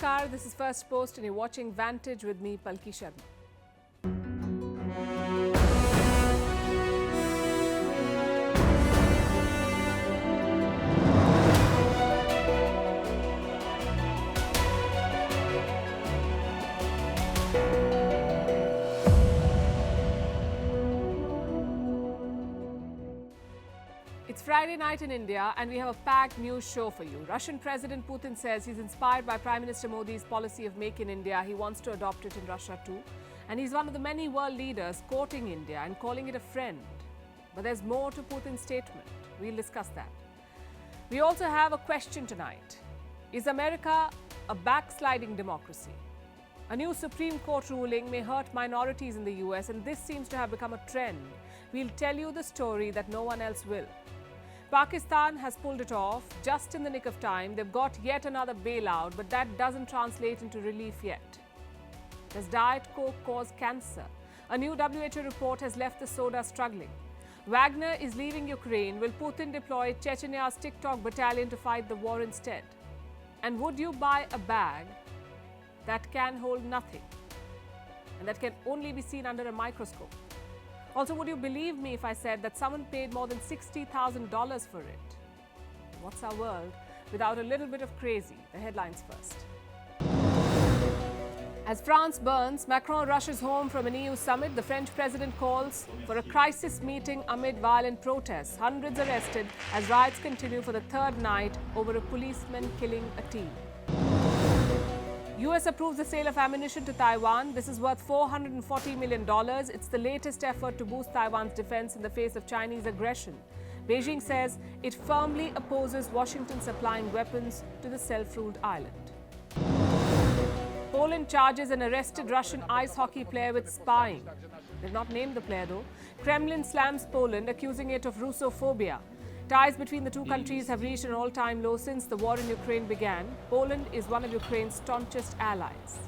Namaskar, this is Firstpost and you're watching Vantage with me, Palki Sharma. It's Friday night in India and we have a packed news show for you. Russian President Putin says he's inspired by Prime Minister Modi's policy of Make in India. He wants to adopt it in Russia too. And he's one of the many world leaders courting India and calling it a friend. But there's more to Putin's statement. We'll discuss that. We also have a question tonight. Is America a backsliding democracy? A new Supreme Court ruling may hurt minorities in the US, and this seems to have become a trend. We'll tell you the story that no one else will. Pakistan has pulled it off just in the nick of time. They've got yet another bailout, but that doesn't translate into relief yet. Does Diet Coke cause cancer? A new WHO report has left the soda struggling. Wagner is leaving Ukraine. Will Putin deploy Chechenya's TikTok battalion to fight the war instead? And would you buy a bag that can hold nothing and that can only be seen under a microscope? Also, would you believe me if I said that someone paid more than $60,000 for it? What's our world without a little bit of crazy? The headlines first. As France burns, Macron rushes home from an EU summit. The French president calls for a crisis meeting amid violent protests. Hundreds arrested as riots continue for the third night over a policeman killing a teen. US approves the sale of ammunition to Taiwan. This is worth $440 million. It's the latest effort to boost Taiwan's defense in the face of Chinese aggression. Beijing says it firmly opposes Washington supplying weapons to the self-ruled island. Poland charges an arrested Russian ice hockey player with spying. They've not named the player though. Kremlin slams Poland, accusing it of Russophobia. Ties between the two countries have reached an all-time low since the war in Ukraine began. Poland is one of Ukraine's staunchest allies.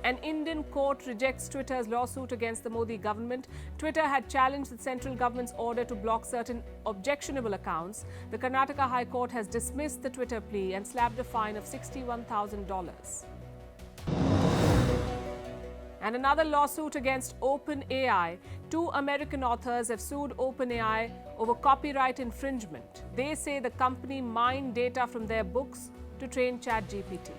An Indian court rejects Twitter's lawsuit against the Modi government. Twitter had challenged the central government's order to block certain objectionable accounts. The Karnataka High Court has dismissed the Twitter plea and slapped a fine of $61,000. And another lawsuit against OpenAI. Two American authors have sued OpenAI over copyright infringement. They say the company mined data from their books to train ChatGPT.